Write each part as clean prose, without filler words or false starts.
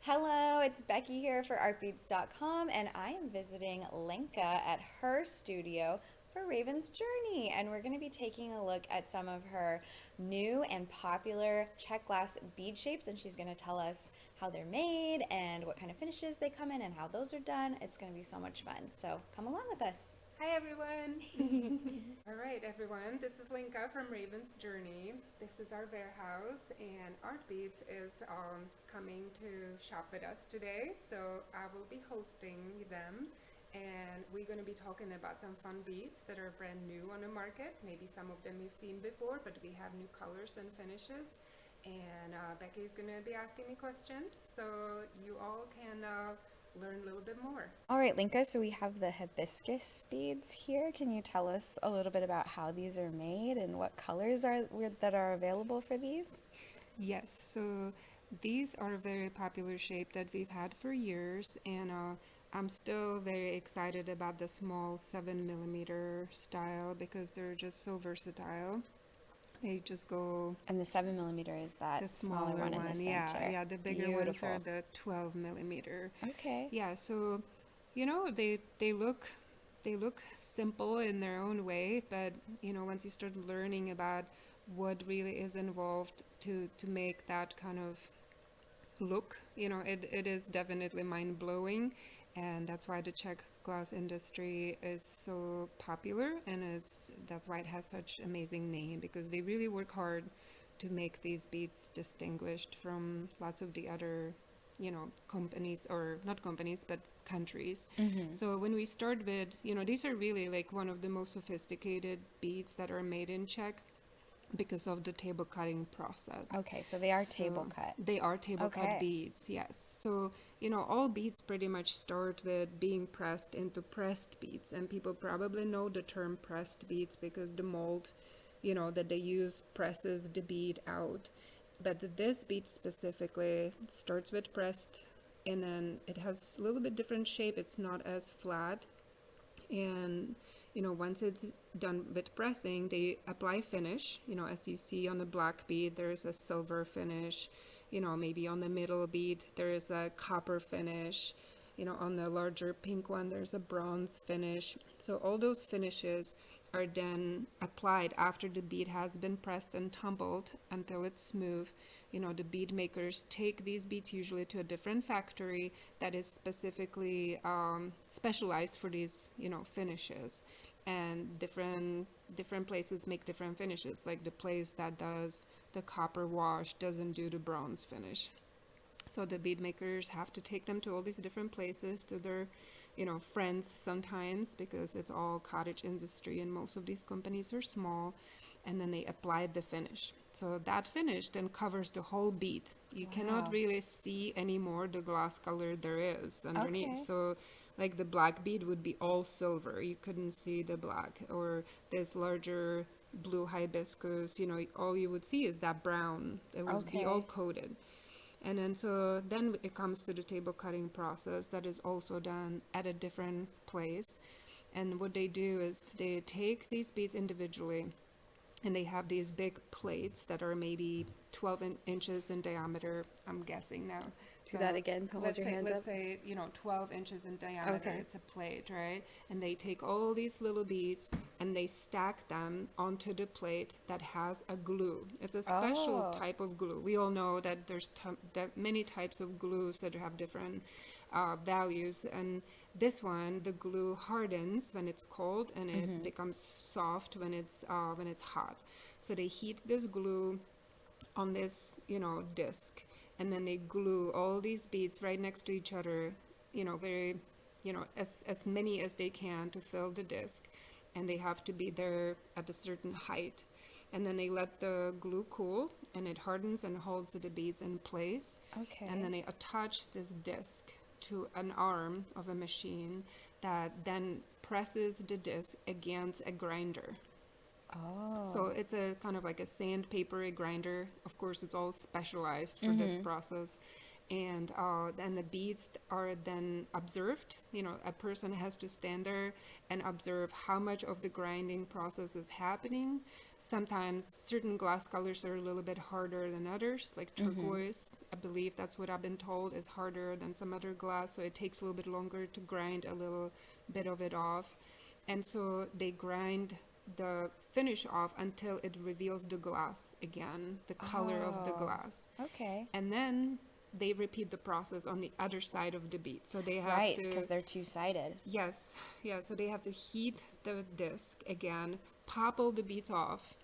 Hello, it's Becky here for artbeads.com, and I am visiting Lenka at her studio for Raven's Journey. And we're going to be taking a look at some of her new and popular Czech glass bead shapes, and she's going to tell us how they're made and what kind of finishes they come in and how those are done. It's going to be so much fun. So come along with us. Hi everyone! All right everyone, this is Lenka from Raven's Journey. This is our warehouse and Art Beads is coming to shop with us today. So I will be hosting them and we're going to be talking about some fun beads that are brand new on the market. Maybe some of them you've seen before, but we have new colors and finishes. And Becky is going to be asking me questions so you all can learn a little bit more. All right, Lenka, so we have the hibiscus beads here. Can you tell us a little bit about how these are made and what colors that are available for these? Yes, so these are a very popular shape that we've had for years, and I'm still very excited about the small 7 millimeter style because they're just so versatile. They just go. And the 7 millimeter is that The smaller one in the center. yeah, the bigger ones are the 12 millimeter. Okay. Yeah, so they look simple in their own way, but once you start learning about what really is involved to make that kind of look, it is definitely mind-blowing, and that's why the Czech glass industry is so popular, and that's why it has such amazing name, because they really work hard to make these beads distinguished from lots of the other companies, or not companies but countries. So when we start with, these are really like one of the most sophisticated beads that are made in Czech because of the table cutting process. Okay, so they are table cut. They are table Okay. cut beads, yes. So, all beads pretty much start with being pressed into pressed beads, and people probably know the term pressed beads because the mold, that they use presses the bead out. But this bead specifically starts with pressed, and then it has a little bit different shape. It's not as flat, and once it's done with pressing, they apply finish. As you see on the black bead, there's a silver finish. Maybe on the middle bead there is a copper finish. On the larger pink one there's a bronze finish. So all those finishes are then applied after the bead has been pressed and tumbled until it's smooth. The bead makers take these beads usually to a different factory that is specifically specialized for these, finishes. And different places make different finishes. Like the place that does the copper wash doesn't do the bronze finish. So the bead makers have to take them to all these different places, to their friends sometimes, because it's all cottage industry and most of these companies are small, and then they apply the finish. So that finish then covers the whole bead. You cannot really see anymore the glass color there is underneath. Okay. So like the black bead would be all silver, you couldn't see the black. Or this larger blue hibiscus, all you would see is that brown. It would be all coated. And then it comes to the table cutting process that is also done at a different place. And what they do is they take these beads individually, and they have these big plates that are maybe 12 inches in diameter, I'm guessing now. Do that again. Hold your hands let's up. say 12 inches in diameter. Okay. It's a plate, right? And they take all these little beads and they stack them onto the plate that has a glue. It's a special type of glue. We all know that there's many types of glues that have different values, and this one, the glue hardens when it's cold, and it becomes soft when it's hot. So they heat this glue on this disc, and then they glue all these beads right next to each other, very as many as they can to fill the disc, and they have to be there at a certain height. And then they let the glue cool, and it hardens and holds the beads in place. Okay. And then they attach this disc to an arm of a machine that then presses the disc against a grinder. Oh. So it's a kind of like a sandpaper grinder. Of course, it's all specialized for this process. and the beads are then observed. You know, a person has to stand there and observe how much of the grinding process is happening. Sometimes certain glass colors are a little bit harder than others, like turquoise. I believe that's what I've been told is harder than some other glass, so it takes a little bit longer to grind a little bit of it off. And so they grind the finish off until it reveals the glass again, the color of the glass. Okay. And then they repeat the process on the other side of the bead. So they have Right, to, because they're two-sided. yes, yeah. So they have to heat the disc again, pop all the beads off,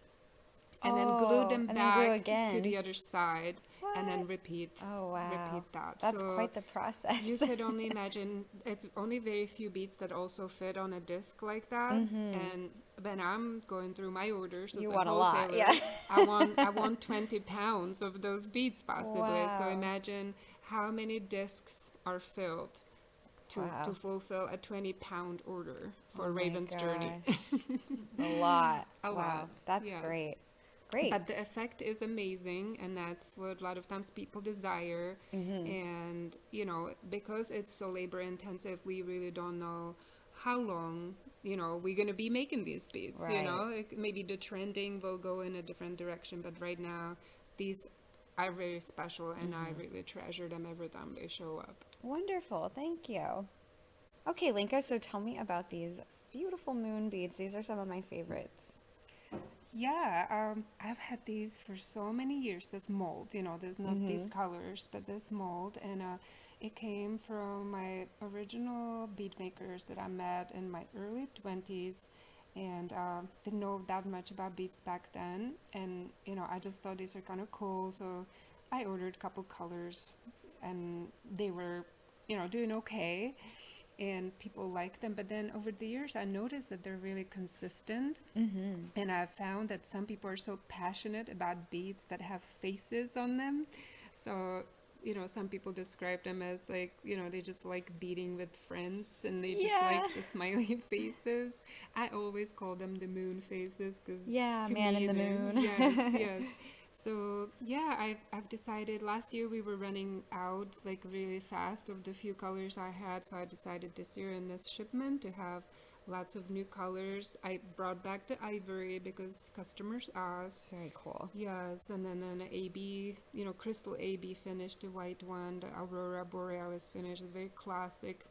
and then glue them and then glue back again. to the other side, and then What? repeat. Oh, wow. Repeat that. That's So quite the process. you could only imagine, it's only very few beads that also fit on a disc like that. And when I'm going through my orders as You a want a lot, wholesaler, yeah. I want 20 pounds of those beads possibly. So Wow. imagine how many discs are filled to Wow. fulfill a 20-pound order for Oh my Raven's Journey. gosh. A lot. A Wow. lot, That's yes. great. Great. But the effect is amazing, and that's what a lot of times people desire. And, you know, because it's so labor intensive, we really don't know how long, you know, we're going to be making these beads. You know, maybe the trending will go in a different direction, but right now, these are very special, and I really treasure them every time they show up. Wonderful. Thank you. Okay, Lenka, so tell me about these beautiful moon beads. These are some of my favorites. Yeah, I've had these for so many years. This mold, you know, there's not these colors, but this mold, and it came from my original bead makers that I met in my early 20s, and didn't know that much about beads back then. And you know, I just thought these are kind of cool, so I ordered a couple colors, and they were, you know, doing okay. And people like them, but then over the years I noticed that they're really consistent, and I've found that some people are so passionate about beads that have faces on them. So, you know, some people describe them as like, you know, they just like beading with friends, and they just like the smiley faces. I always call them the moon faces, because Yeah, man in the moon. yes, yes. So yeah, I've decided, last year we were running out like really fast of the few colors I had, so I decided this year in this shipment to have lots of new colors. I brought back the ivory because customers asked. Very cool. Yes, and then an AB, you know, crystal AB finish, the white one, the Aurora Borealis finish is very classic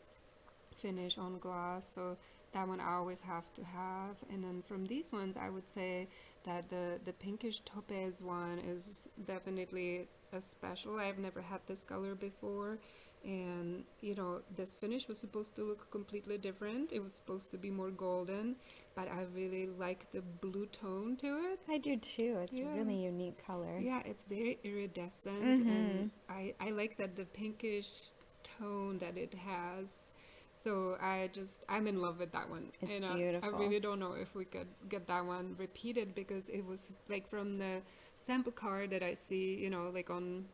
finish on glass, so that one I always have to have. And then from these ones, I would say that the pinkish topaz one is definitely a special. I've never had this color before, and you know, this finish was supposed to look completely different. It was supposed to be more golden, but I really like the blue tone to it. I do too. It's a really unique color. Yeah, it's very iridescent, and I like that the pinkish tone that it has. So I'm in love with that one. It's and beautiful. I really don't know if we could get that one repeated, because it was like from the sample card that I see, you know, like on,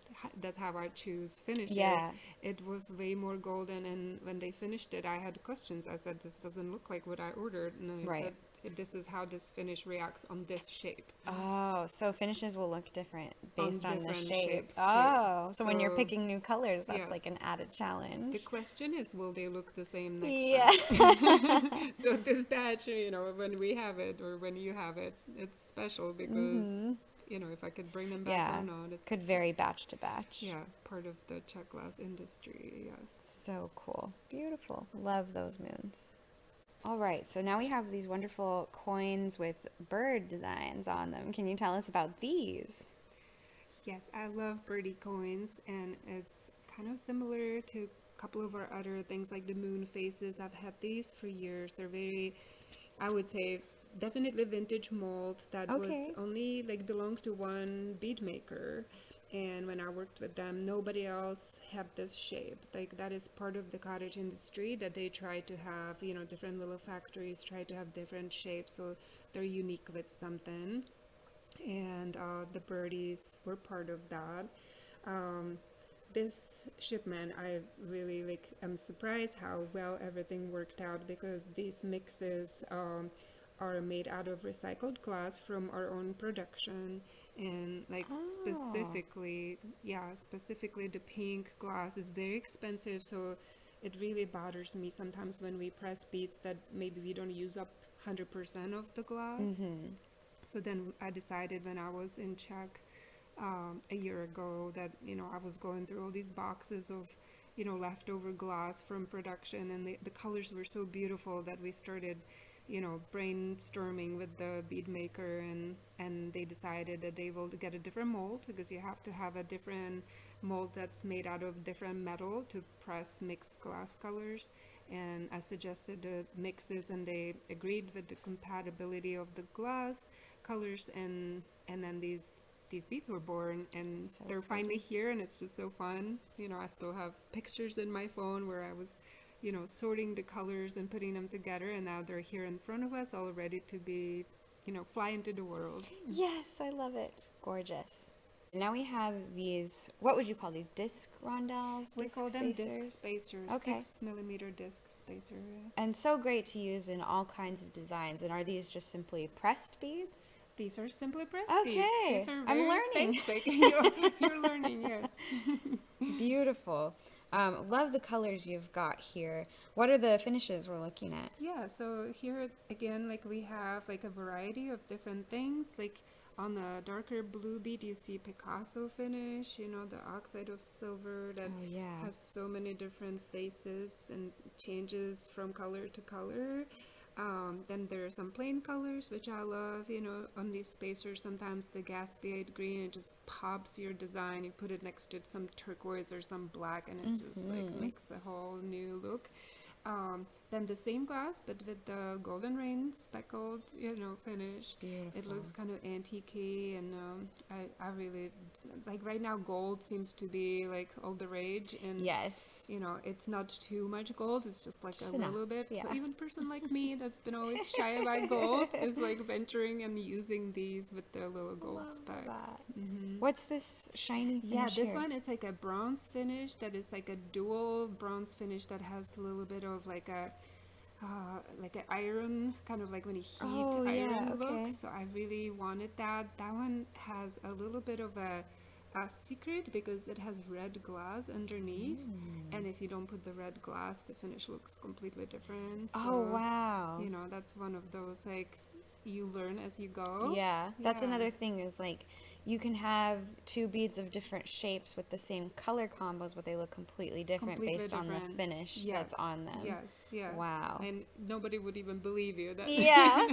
that's how I choose finishes. Yeah. It was way more golden, and when they finished it, I had questions. I said, this doesn't look like what I ordered. And then I said, this is how this finish reacts on this shape. Oh, so finishes will look different based on the different shape. shapes, too. Oh, so when you're So, picking new colors, that's yes. like an added challenge. The question is, will they look the same next Yeah. time? So this batch, you know, when we have it or when you have it, it's special because, you know, if I could bring them back or not. It's Could vary batch to batch. Yeah, part of the Czech glass industry, yes. So cool. Beautiful. Love those moons. All right, so now we have these wonderful coins with bird designs on them. Can you tell us about these? Yes, I love birdie coins, and it's kind of similar to a couple of our other things like the moon faces. I've had these for years. They're very, I would say, definitely vintage mold that was only like belongs to one bead maker. And when I worked with them, nobody else had this shape. Like, that is part of the cottage industry, that they try to have, you know, different little factories try to have different shapes, so they're unique with something. And the birdies were part of that. This shipment, I really I'm surprised how well everything worked out, because these mixes are made out of recycled glass from our own production. And like specifically the pink glass is very expensive, so it really bothers me sometimes when we press beads that maybe we don't use up 100% of the glass. So then I decided when I was in Czech a year ago that, you know, I was going through all these boxes of, you know, leftover glass from production, and the colors were so beautiful that we started, you know, brainstorming with the bead maker, and they decided that they will get a different mold, because you have to have a different mold that's made out of different metal to press mixed glass colors. And I suggested the mixes, and they agreed with the compatibility of the glass colors, and then these beads were born, and so they're finally here, and it's just so fun. You know, I still have pictures in my phone where I was, you know, sorting the colors and putting them together, and now they're here in front of us, all ready to be, you know, fly into the world. Yes, I love it. Gorgeous. Now we have these, what would you call these, disc rondelles? We call them disc spacers. Okay. 6mm disc spacer. And so great to use in all kinds of designs. And are these just simply pressed beads? These are simply pressed beads. Okay, these are I'm learning. You're learning, yes. Beautiful. Love the colors you've got here. What are the finishes we're looking at? Yeah, so here again, like we have like a variety of different things. Like on the darker blue bead, you see Picasso finish, you know, the oxide of silver that has so many different faces and changes from color to color. Then there are some plain colors, which I love, you know, on these spacers. Sometimes the gaspiate green, it just pops your design. You put it next to some turquoise or some black, and it just like makes a whole new look. Then the same glass, but with the golden rain speckled, you know, finish. Beautiful. It looks kind of antique-y, and I really like, right now gold seems to be like all the rage, and yes, you know, it's not too much gold, it's just like just a little bit. Yeah. So even a person like me that's been always shy about gold is like venturing and using these with the little gold specks. What's this shiny finish? Yeah, this here? one is like a bronze finish that is like a dual bronze finish that has a little bit of like an iron, kind of like when you heat iron look. So I really wanted that. That one has a little bit of a secret, because it has red glass underneath, and if you don't put the red glass, the finish looks completely different. So, oh wow, you know, that's one of those, like, you learn as you go. Yeah, that's another thing, is like you can have two beads of different shapes with the same color combos, but they look completely different based on the finish that's on them. Yes, yeah. Wow. And nobody would even believe you. That yeah.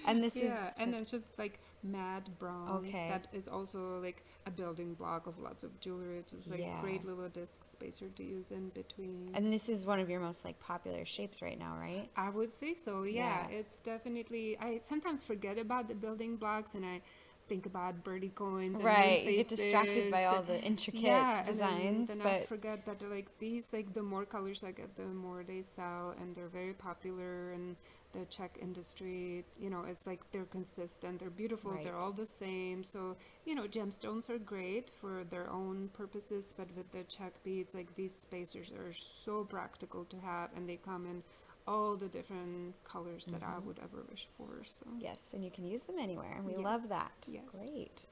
And this is... and it's just like matte bronze. Okay. That is also like a building block of lots of jewelry. It's just like great little disc spacer to use in between. And this is one of your most like popular shapes right now, right? I would say so, yeah. It's definitely... I sometimes forget about the building blocks, and I think about birdie coins and right, you get distracted by all the intricate designs, and then but I forget that like these, like the more colors I get, the more they sell, and they're very popular in the Czech industry. You know, it's like they're consistent, they're beautiful, they're all the same. So, you know, gemstones are great for their own purposes, but with the Czech beads, like these spacers are so practical to have, and they come in all the different colors that I would ever wish for. So yes, and you can use them anywhere, and we love that. Yes. Great.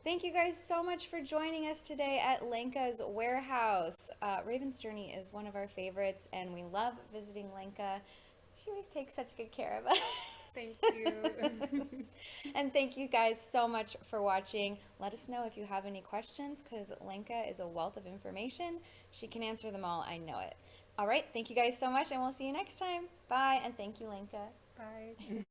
Thank you guys so much for joining us today at Lenka's warehouse. Raven's Journey is one of our favorites, and we love visiting Lenka. She always takes such good care of us. Thank you. And thank you guys so much for watching. Let us know if you have any questions, because Lenka is a wealth of information. She can answer them all, I know it. All right, thank you guys so much, and we'll see you next time. Bye, and thank you, Lenka. Bye.